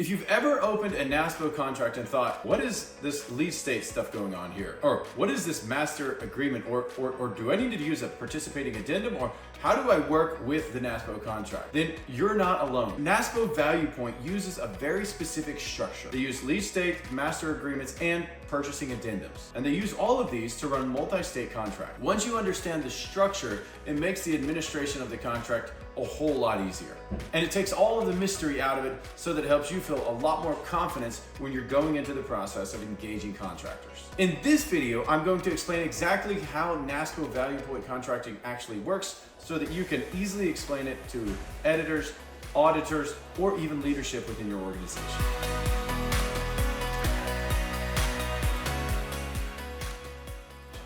If you've ever opened a NASPO contract and thought, what is this lead state stuff going on here? Or what is this master agreement? Or do I need to use a participating addendum? Or how do I work with the NASPO contract? Then you're not alone. NASPO ValuePoint uses a very specific structure. They use lead state, master agreements, and purchasing addendums. And they use all of these to run multi-state contracts. Once you understand the structure, it makes the administration of the contract a whole lot easier. And it takes all of the mystery out of it so that it helps you feel a lot more confidence when you're going into the process of engaging contractors. In this video, I'm going to explain exactly how NASPO ValuePoint contracting actually works so that you can easily explain it to editors, auditors, or even leadership within your organization.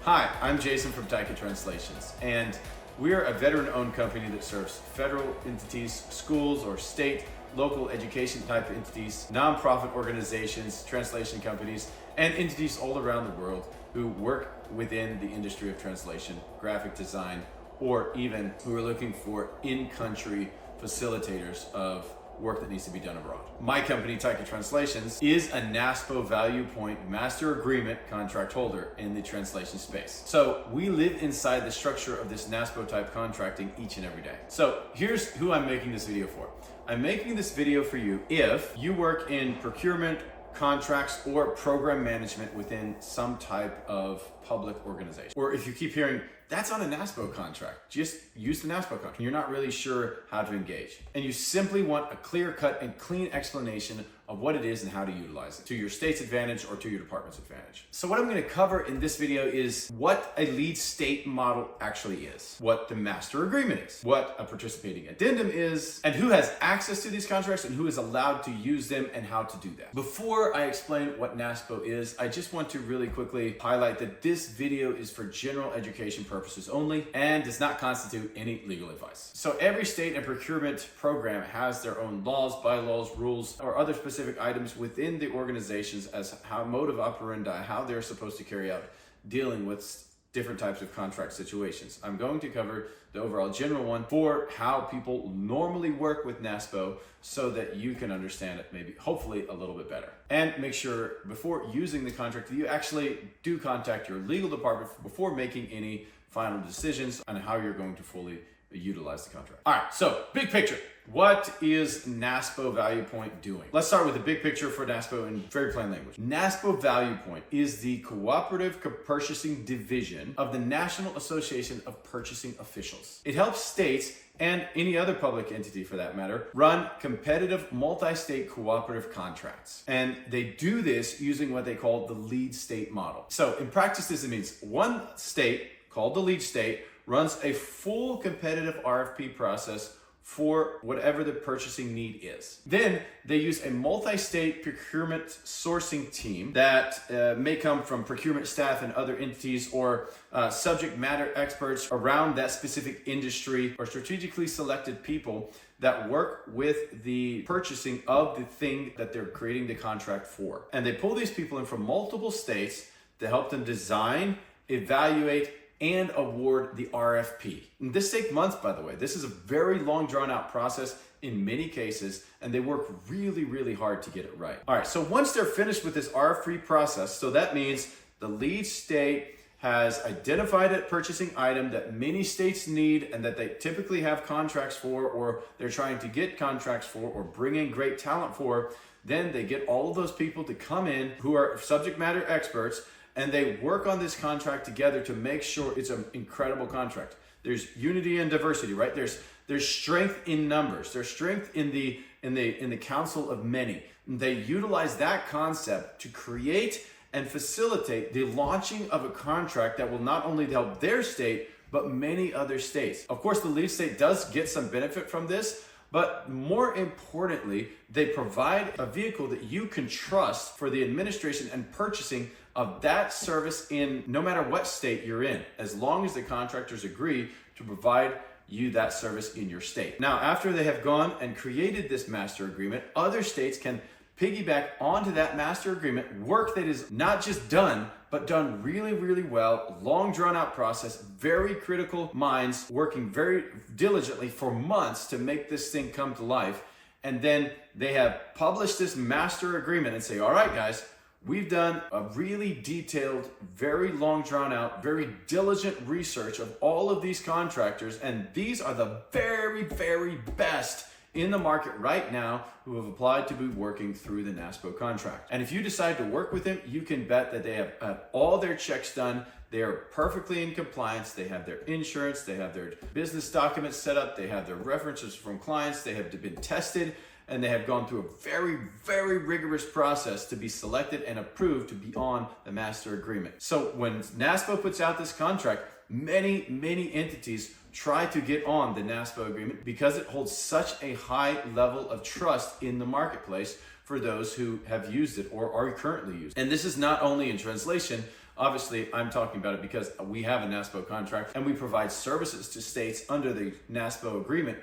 Hi, I'm Jason from TaikaTranslations, and we're a veteran-owned company that serves federal entities, schools or state, local education type entities, nonprofit organizations, translation companies, and entities all around the world who work within the industry of translation, graphic design, or even who are looking for in-country facilitators of work that needs to be done abroad. My company, TaikaTranslations, is a NASPO ValuePoint master agreement contract holder in the translation space. So we live inside the structure of this NASPO type contracting each and every day. So here's who I'm making this video for. I'm making this video for you if you work in procurement, contracts, or program management within some type of public organization. Or if you keep hearing, that's on a NASPO contract, just use the NASPO contract. You're not really sure how to engage. And you simply want a clear cut and clean explanation of what it is and how to utilize it to your state's advantage or to your department's advantage. So what I'm going to cover in this video is what a lead state model actually is, what the master agreement is, what a participating addendum is, and who has access to these contracts and who is allowed to use them and how to do that. Before I explain what NASPO is, I just want to really quickly highlight that this video is for general education purposes only and does not constitute any legal advice. So every state and procurement program has their own laws, bylaws, rules, or other specific items within the organizations as how modus operandi, how they're supposed to carry out dealing with different types of contract situations. I'm going to cover the overall general one for how people normally work with NASPO so that you can understand it maybe hopefully a little bit better. And make sure before using the contract that you actually do contact your legal department before making any final decisions on how you're going to fully utilize the contract. All right, so big picture. What is NASPO ValuePoint doing? Let's start with the big picture for NASPO in very plain language. NASPO ValuePoint is the Cooperative Purchasing Division of the National Association of Purchasing Officials. It helps states and any other public entity for that matter, run competitive multi-state cooperative contracts. And they do this using what they call the lead state model. So in practice, this means one state called the lead state runs a full competitive RFP process for whatever the purchasing need is. Then they use a multi-state procurement sourcing team that may come from procurement staff and other entities or subject matter experts around that specific industry or strategically selected people that work with the purchasing of the thing that they're creating the contract for. And they pull these people in from multiple states to help them design, evaluate, and award the RFP. And this takes months, by the way. This is a very long drawn out process in many cases, and they work really, really hard to get it right. All right, so once they're finished with this RFP process, so that means the lead state has identified a purchasing item that many states need and that they typically have contracts for, or they're trying to get contracts for, or bring in great talent for, then they get all of those people to come in who are subject matter experts, and they work on this contract together to make sure it's an incredible contract. There's unity and diversity, right? There's strength in numbers. There's strength in the council of many. And they utilize that concept to create and facilitate the launching of a contract that will not only help their state, but many other states. Of course, the lead state does get some benefit from this, but more importantly, they provide a vehicle that you can trust for the administration and purchasing of that service in no matter what state you're in, as long as the contractors agree to provide you that service in your state. Now, after they have gone and created this master agreement, other states can piggyback onto that master agreement, work that is not just done, but done really, really well, long drawn out process, very critical minds working very diligently for months to make this thing come to life. And then they have published this master agreement and say, all right, guys, we've done a really detailed, very long drawn out, very diligent research of all of these contractors. And these are the very, very best in the market right now who have applied to be working through the NASPO contract. And if you decide to work with them, you can bet that they have all their checks done. They are perfectly in compliance. They have their insurance. They have their business documents set up. They have their references from clients. They have been tested, and they have gone through a very, very rigorous process to be selected and approved to be on the master agreement. So when NASPO puts out this contract, many, many entities try to get on the NASPO agreement because it holds such a high level of trust in the marketplace for those who have used it or are currently using it. And this is not only in translation. Obviously, I'm talking about it because we have a NASPO contract and we provide services to states under the NASPO agreement.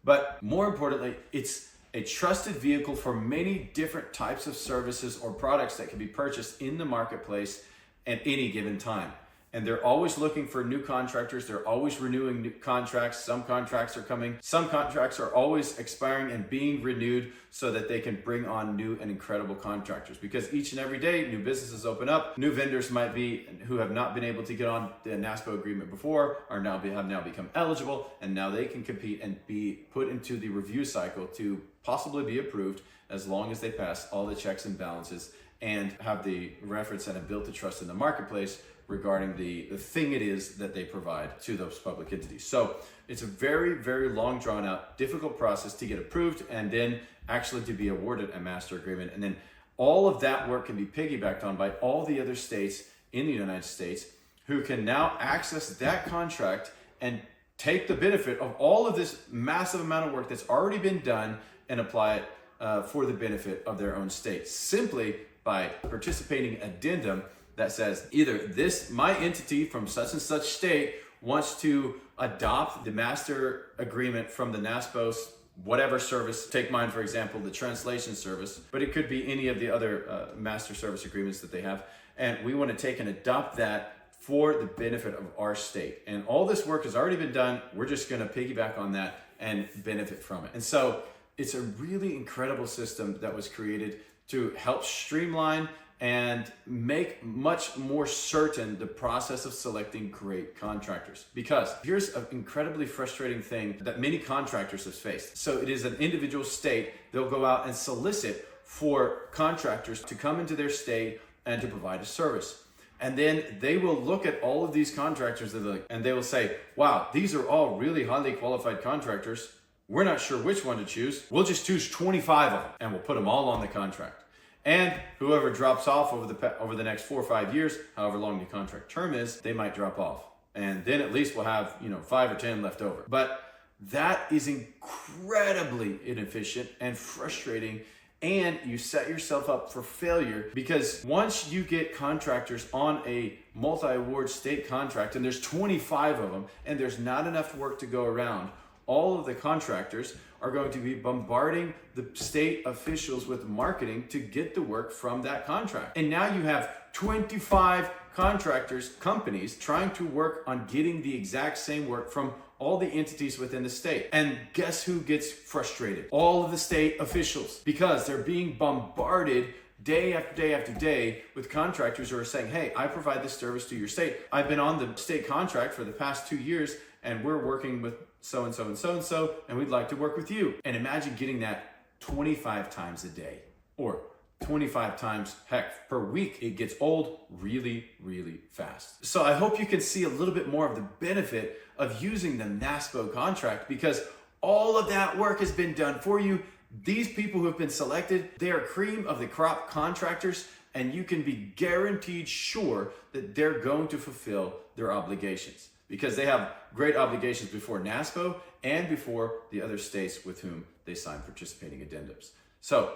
But more importantly, it's a trusted vehicle for many different types of services or products that can be purchased in the marketplace at any given time. And they're always looking for new contractors. They're always renewing new contracts. Some contracts are coming. Some contracts are always expiring and being renewed so that they can bring on new and incredible contractors. Because each and every day, new businesses open up. New vendors might be who have not been able to get on the NASPO agreement before have now become eligible, and now they can compete and be put into the review cycle to possibly be approved as long as they pass all the checks and balances and have the reference and have built the trust in the marketplace regarding the thing it is that they provide to those public entities. So it's a very, very long drawn out, difficult process to get approved and then actually to be awarded a master agreement. And then all of that work can be piggybacked on by all the other states in the United States who can now access that contract and take the benefit of all of this massive amount of work that's already been done and apply it for the benefit of their own state, simply by participating in Addendum that says either my entity from such and such state wants to adopt the master agreement from the NASPO's whatever service. Take mine, for example, the translation service, but it could be any of the other master service agreements that they have. And we want to take and adopt that for the benefit of our state. And all this work has already been done. We're just going to piggyback on that and benefit from it. And so it's a really incredible system that was created to help streamline and make much more certain the process of selecting great contractors. Because here's an incredibly frustrating thing that many contractors have faced. So it is an individual state, they'll go out and solicit for contractors to come into their state and to provide a service. And then they will look at all of these contractors and they will say, wow, these are all really highly qualified contractors. We're not sure which one to choose. We'll just choose 25 of them and we'll put them all on the contract. And whoever drops off over the next 4 or 5 years, however long the contract term is, they might drop off. And then at least we'll have 5 or 10 left over. But that is incredibly inefficient and frustrating, and you set yourself up for failure because once you get contractors on a multi-award state contract and there's 25 of them and there's not enough work to go around, all of the contractors are going to be bombarding the state officials with marketing to get the work from that contract. And now you have 25 contractors, companies, trying to work on getting the exact same work from all the entities within the state. And guess who gets frustrated? All of the state officials, because they're being bombarded day after day after day with contractors who are saying, hey, I provide this service to your state. I've been on the state contract for the past 2 years and we're working with so-and-so and so-and-so, and we'd like to work with you. And imagine getting that 25 times a day or 25 times, heck, per week. It gets old really, really fast. So I hope you can see a little bit more of the benefit of using the NASPO contract because all of that work has been done for you. These people who have been selected, they are cream of the crop contractors, and you can be guaranteed sure that they're going to fulfill their obligations, because they have great obligations before NASPO and before the other states with whom they sign participating addendums. So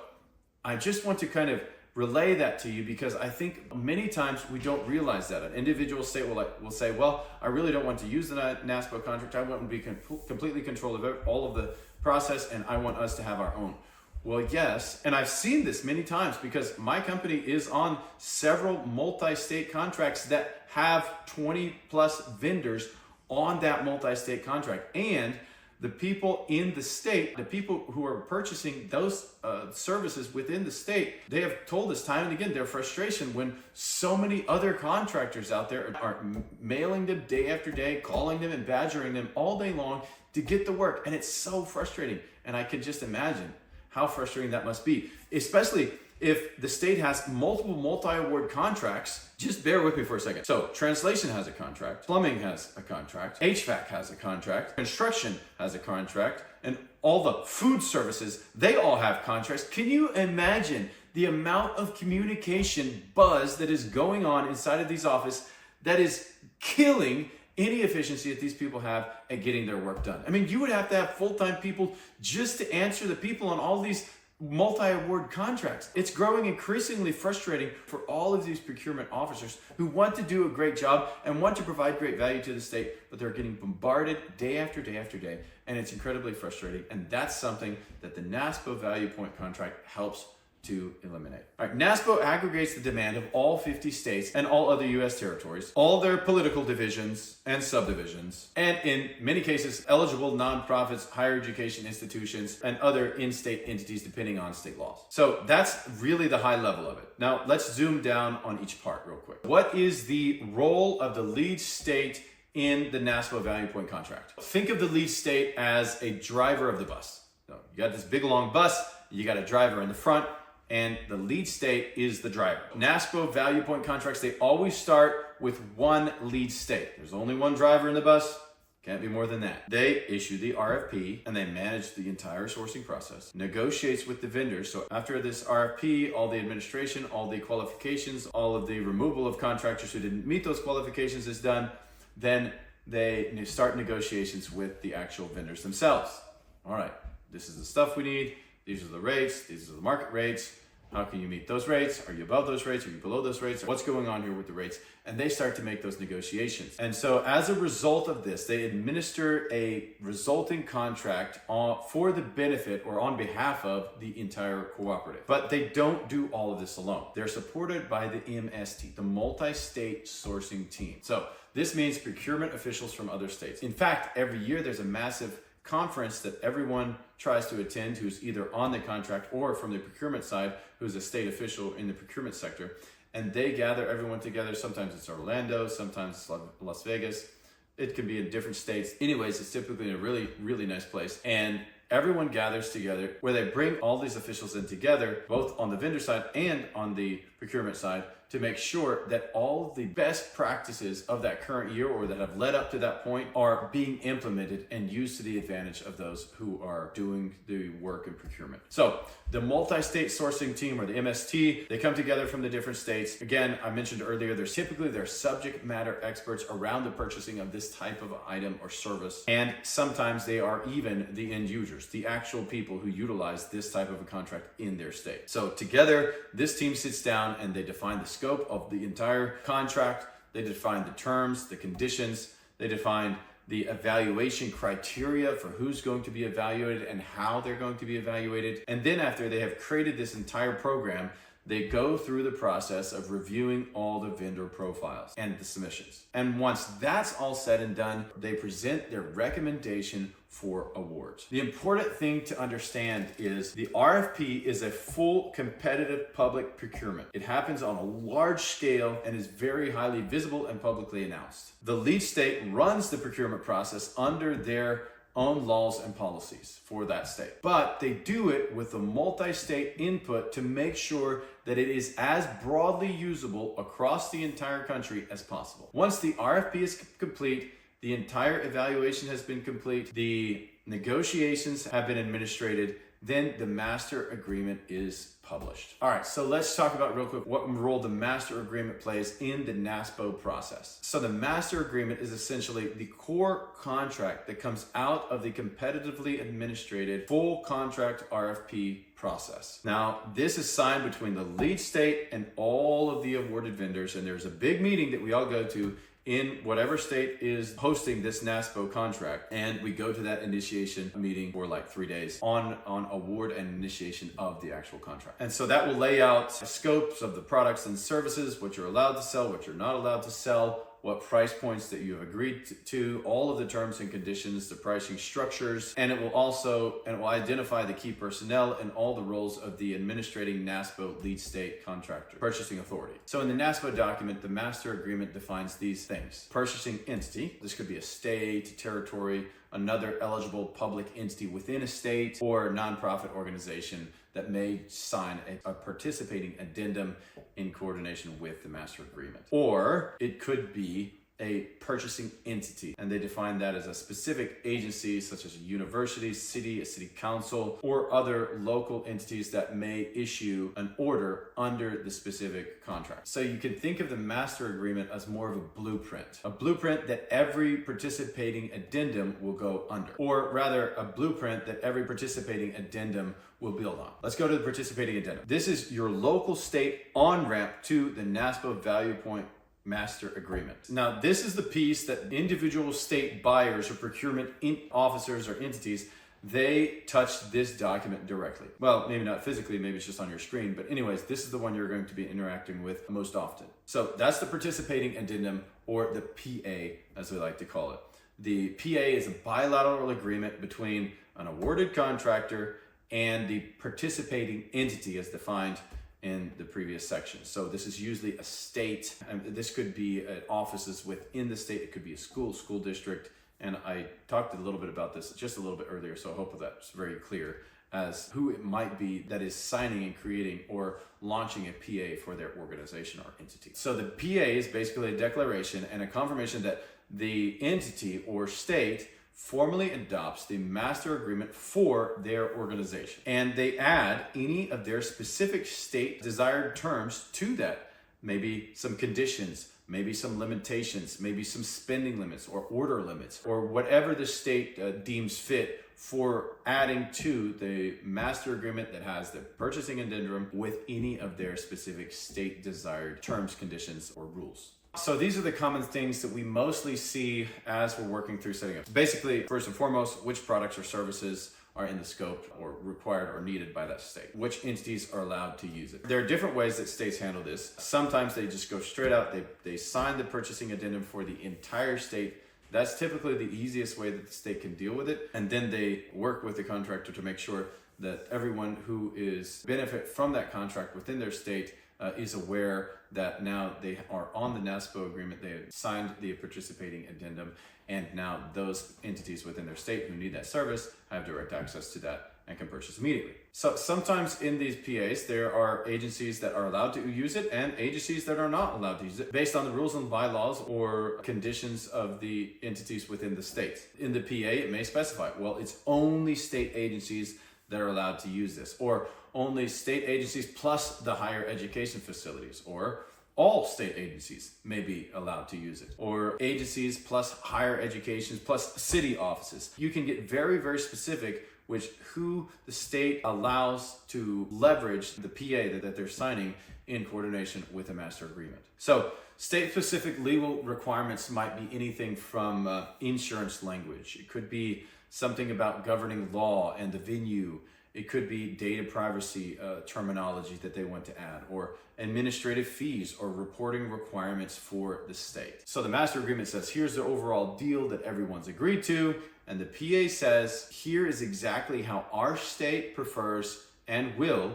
I just want to kind of relay that to you because I think many times we don't realize that. An individual state will say, well, I really don't want to use the NASPO contract. I want to be completely control of all of the process and I want us to have our own. Well, yes, and I've seen this many times because my company is on several multi-state contracts that have 20 plus vendors on that multi-state contract. And the people in the state, the people who are purchasing those services within the state, they have told us time and again their frustration when so many other contractors out there are mailing them day after day, calling them and badgering them all day long to get the work. And it's so frustrating. And I can just imagine how frustrating that must be, especially if the state has multiple multi-award contracts. Just bear with me for a second. So translation has a contract, plumbing has a contract, HVAC has a contract, construction has a contract, and all the food services, they all have contracts. Can you imagine the amount of communication buzz that is going on inside of these offices that is killing any efficiency that these people have at getting their work done? I mean, you would have to have full-time people just to answer the people on all these multi-award contracts. It's growing increasingly frustrating for all of these procurement officers who want to do a great job and want to provide great value to the state, but they're getting bombarded day after day after day, and it's incredibly frustrating. And that's something that the NASPO ValuePoint contract helps to eliminate. All right, NASPO aggregates the demand of all 50 states and all other U.S. territories, all their political divisions and subdivisions, and in many cases, eligible nonprofits, higher education institutions, and other in-state entities depending on state laws. So that's really the high level of it. Now, let's zoom down on each part real quick. What is the role of the lead state in the NASPO ValuePoint contract? Think of the lead state as a driver of the bus. So you got this big long bus, you got a driver in the front, and the lead state is the driver. NASPO ValuePoint contracts, they always start with one lead state. There's only one driver in the bus, can't be more than that. They issue the RFP and they manage the entire sourcing process, negotiates with the vendors. So after this RFP, all the administration, all the qualifications, all of the removal of contractors who didn't meet those qualifications is done. Then they start negotiations with the actual vendors themselves. All right, this is the stuff we need. These are the rates, these are the market rates. How can you meet those rates? Are you above those rates? Are you below those rates? What's going on here with the rates? And they start to make those negotiations. And so as a result of this, they administer a resulting contract for the benefit or on behalf of the entire cooperative. But they don't do all of this alone. They're supported by the MST, the multi-state sourcing team. So this means procurement officials from other states. In fact, every year there's a massive conference that everyone tries to attend who's either on the contract or from the procurement side who's a state official in the procurement sector, and they gather everyone together. Sometimes it's Orlando, sometimes it's Las Vegas. It can be in different states. Anyways, it's typically in a really, really nice place, and everyone gathers together where they bring all these officials in together, both on the vendor side and on the procurement side, to make sure that all of the best practices of that current year or that have led up to that point are being implemented and used to the advantage of those who are doing the work in procurement. So the multi-state sourcing team, or the MST, they come together from the different states. Again, I mentioned earlier, they're subject matter experts around the purchasing of this type of item or service. And sometimes they are even the end users, the actual people who utilize this type of a contract in their state. So together, this team sits down and they define the scope of the entire contract. They define the terms, the conditions. They define the evaluation criteria for who's going to be evaluated and how they're going to be evaluated. And then after they have created this entire program, they go through the process of reviewing all the vendor profiles and the submissions. And once that's all said and done, they present their recommendation for awards. The important thing to understand is the RFP is a full competitive public procurement. It happens on a large scale and is very highly visible and publicly announced. The lead state runs the procurement process under their own laws and policies for that state. But they do it with a multi-state input to make sure that it is as broadly usable across the entire country as possible. Once the RFP is complete, the entire evaluation has been complete, the negotiations have been administrated, then the master agreement is published. All right, so let's talk about real quick what role the master agreement plays in the NASPO process. So the master agreement is essentially the core contract that comes out of the competitively administrated full contract RFP process. Now, this is signed between the lead state and all of the awarded vendors, and there's a big meeting that we all go to in whatever state is hosting this NASPO contract. And we go to that initiation meeting for like 3 days on award and initiation of the actual contract. And so that will lay out scopes of the products and services, what you're allowed to sell, what you're not allowed to sell, what price points that you have agreed to, all of the terms and conditions, the pricing structures, and it will identify the key personnel and all the roles of the administrating NASPO lead state contractor, purchasing authority. So in the NASPO document, the master agreement defines these things. Purchasing entity, this could be a state, territory, another eligible public entity within a state, or a nonprofit organization that may sign a participating addendum in coordination with the master agreement. Or it could be a purchasing entity, and they define that as a specific agency such as a university, city, a city council, or other local entities that may issue an order under the specific contract. So you can think of the master agreement as more of a blueprint that every participating addendum will go under, or rather a blueprint that every participating addendum will build on. Let's go to the participating addendum. This is your local state on-ramp to the NASPO ValuePoint master agreement. Now, this is the piece that individual state buyers or procurement officers or entities, they touch this document directly. Well, maybe not physically, maybe it's just on your screen, but anyways, this is the one you're going to be interacting with most often. So that's the participating addendum, or the PA as we like to call it. The PA is a bilateral agreement between an awarded contractor and the participating entity as defined in the previous section. So this is usually a state, and this could be offices within the state, it could be a school district, and I talked a little bit about this just a little bit earlier, so I hope that's very clear as who it might be that is signing and creating or launching a PA for their organization or entity. So the PA is basically a declaration and a confirmation that the entity or state formally adopts the master agreement for their organization, and they add any of their specific state desired terms to that. Maybe some conditions, maybe some limitations, maybe some spending limits or order limits, or whatever the state deems fit for adding to the master agreement that has the purchasing addendum with any of their specific state desired terms, conditions, or rules. So these are the common things that we mostly see as we're working through setting up. Basically, first and foremost, which products or services are in the scope or required or needed by that state. Which entities are allowed to use it. There are different ways that states handle this. Sometimes they just go straight out, they sign the purchasing addendum for the entire state. That's typically the easiest way that the state can deal with it. And then they work with the contractor to make sure that everyone who is benefit from that contract within their state is aware that now they are on the NASPO agreement, they have signed the participating addendum, and now those entities within their state who need that service have direct access to that and can purchase immediately. So sometimes in these PAs, there are agencies that are allowed to use it and agencies that are not allowed to use it based on the rules and bylaws or conditions of the entities within the state. In the PA, it may specify, well, it's only state agencies that are allowed to use this, or only state agencies plus the higher education facilities, or all state agencies may be allowed to use it, or agencies plus higher education plus city offices. You can get very, very specific with who the state allows to leverage the PA that they're signing in coordination with a master agreement. So state-specific legal requirements might be anything from insurance language. It could be something about governing law and the venue. It could be data privacy terminology that they want to add, or administrative fees or reporting requirements for the state. So the master agreement says, here's the overall deal that everyone's agreed to. And the PA says, here is exactly how our state prefers and will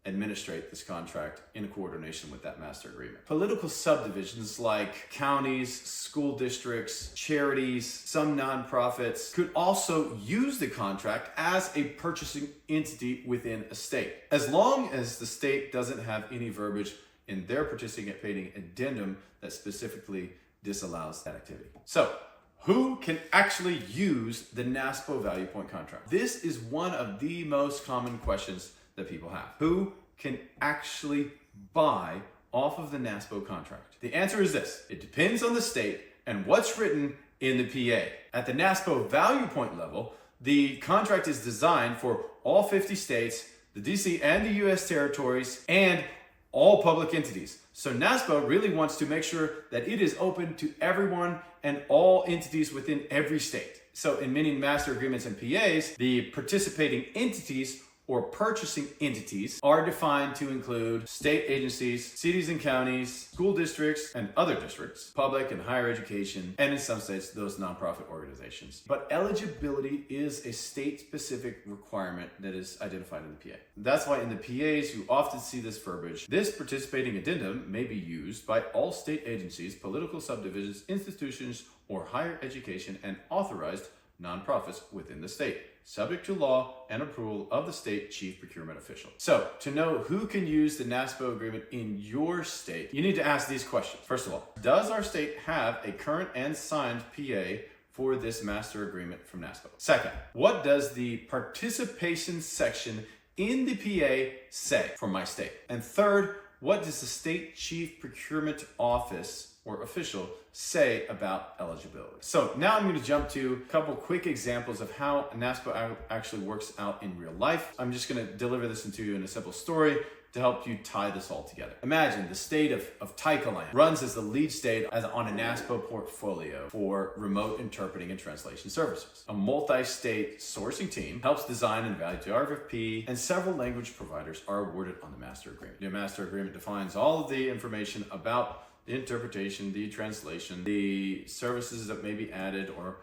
administrate this contract in coordination with that master agreement. Political subdivisions like counties, school districts, charities, some nonprofits could also use the contract as a purchasing entity within a state, as long as the state doesn't have any verbiage in their participating addendum that specifically disallows that activity. So, who can actually use the NASPO ValuePoint contract? This is one of the most common questions that people have. Who can actually buy off of the NASPO contract? The answer is this: it depends on the state and what's written in the PA. At the NASPO ValuePoint level, the contract is designed for all 50 states, the DC and the US territories, and all public entities. So NASPO really wants to make sure that it is open to everyone and all entities within every state. So in many master agreements and PAs, the participating entities or purchasing entities are defined to include state agencies, cities and counties, school districts and other districts, public and higher education, and in some states, those nonprofit organizations. But eligibility is a state-specific requirement that is identified in the PA. That's why in the PAs, you often see this verbiage. This participating addendum may be used by all state agencies, political subdivisions, institutions, or higher education and authorized nonprofits within the state, subject to law and approval of the state chief procurement official. So, to know who can use the NASPO agreement in your state, you need to ask these questions. First of all, does our state have a current and signed PA for this master agreement from NASPO? Second, what does the participation section in the PA say for my state? And third, what does the state chief procurement office or official say about eligibility? So now I'm going to jump to a couple quick examples of how NASPO actually works out in real life. I'm just going to deliver this into you in a simple story to help you tie this all together. Imagine the state of Taikaland runs as the lead state on a NASPO portfolio for remote interpreting and translation services. A multi-state sourcing team helps design and evaluate the RFP, and several language providers are awarded on the master agreement. The master agreement defines all of the information about the interpretation, the translation, the services that may be added or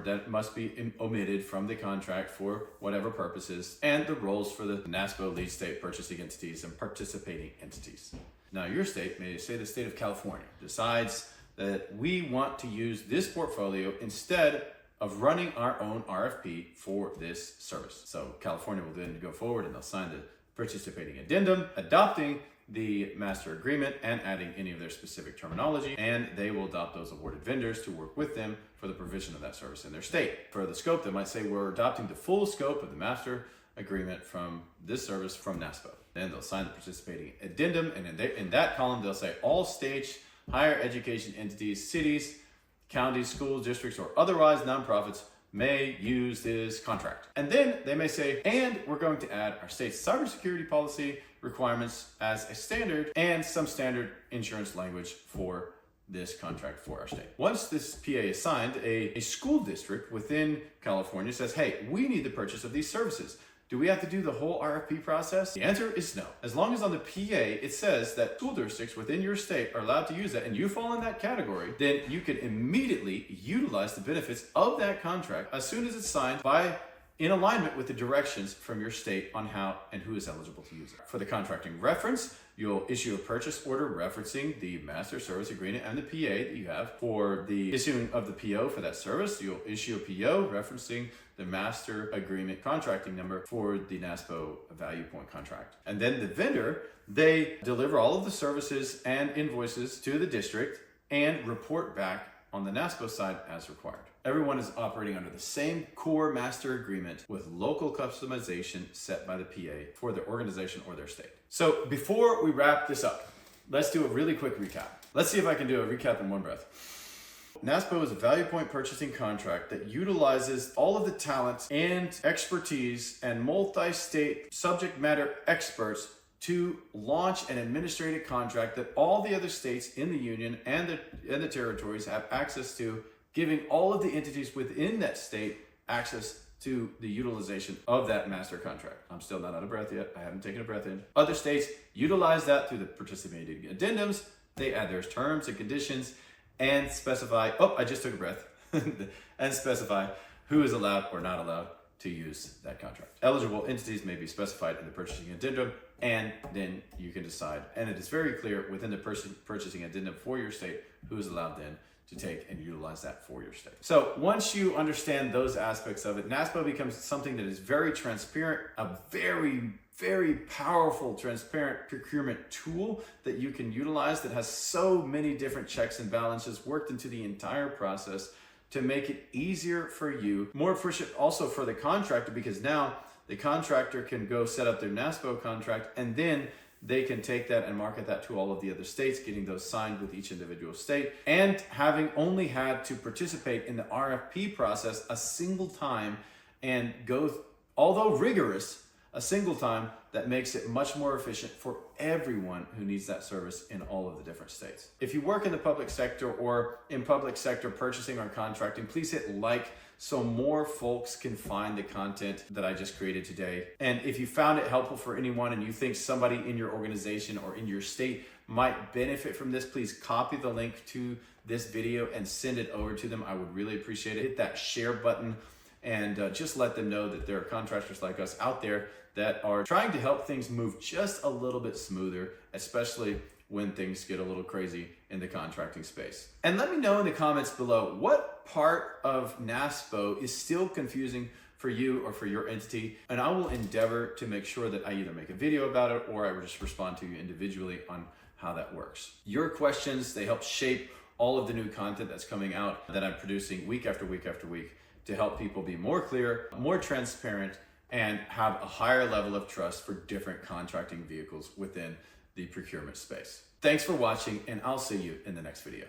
that must be omitted from the contract for whatever purposes, and the roles for the NASPO lead state purchasing entities and participating entities. Now, your state, may say the state of California, decides that we want to use this portfolio instead of running our own RFP for this service. So California will then go forward and they'll sign the participating addendum, adopting the master agreement and adding any of their specific terminology, and they will adopt those awarded vendors to work with them for the provision of that service in their state. For the scope, they might say we're adopting the full scope of the master agreement from this service from NASPO. Then they'll sign the participating addendum, and in that column they'll say all states, higher education entities, cities, counties, schools, districts, or otherwise nonprofits may use this contract. And then they may say, and we're going to add our state's cybersecurity policy requirements as a standard and some standard insurance language for this contract for our state. Once this PA is signed, a school district within California says, hey, we need the purchase of these services. Do we have to do the whole RFP process? The answer is no. As long as on the PA it says that school districts within your state are allowed to use that and you fall in that category, then you can immediately utilize the benefits of that contract as soon as it's signed in alignment with the directions from your state on how and who is eligible to use it. For the contracting reference, you'll issue a purchase order referencing the master service agreement and the PA that you have. For the issuing of the PO for that service, you'll issue a PO referencing the master agreement contracting number for the NASPO ValuePoint contract. And then the vendor, they deliver all of the services and invoices to the district and report back on the NASPO side as required. Everyone is operating under the same core master agreement with local customization set by the PA for their organization or their state. So before we wrap this up, let's do a really quick recap. Let's see if I can do a recap in one breath. NASPO is a ValuePoint purchasing contract that utilizes all of the talent and expertise and multi-state subject matter experts to launch an administrative contract that all the other states in the union and the territories have access to, giving all of the entities within that state access to the utilization of that master contract. I'm still not out of breath yet. I haven't taken a breath in. Other states utilize that through the participating addendums. They add their terms and conditions and specify, I just took a breath, and specify who is allowed or not allowed to use that contract. Eligible entities may be specified in the purchasing addendum, and then you can decide. And it is very clear within the purchasing addendum for your state who is allowed then to take and utilize that for your state. So once you understand those aspects of it, NASPO becomes something that is very transparent, a very, very powerful, transparent procurement tool that you can utilize that has so many different checks and balances worked into the entire process to make it easier for you, more efficient also for the contractor, because now the contractor can go set up their NASPO contract and then they can take that and market that to all of the other states, getting those signed with each individual state, and having only had to participate in the RFP process a single time and go, although rigorous, a single time that makes it much more efficient for everyone who needs that service in all of the different states. If you work in the public sector or in public sector purchasing or contracting, please hit like, so more folks can find the content that I just created today. And if you found it helpful for anyone and you think somebody in your organization or in your state might benefit from this, please copy the link to this video and send it over to them. I would really appreciate it. Hit that share button and just let them know that there are contractors like us out there that are trying to help things move just a little bit smoother, especially when things get a little crazy in the contracting space. And let me know in the comments below what part of NASPO is still confusing for you or for your entity, and I will endeavor to make sure that I either make a video about it or I will just respond to you individually on how that works. Your questions, they help shape all of the new content that's coming out that I'm producing week after week after week to help people be more clear, more transparent, and have a higher level of trust for different contracting vehicles within the procurement space. Thanks for watching, and I'll see you in the next video.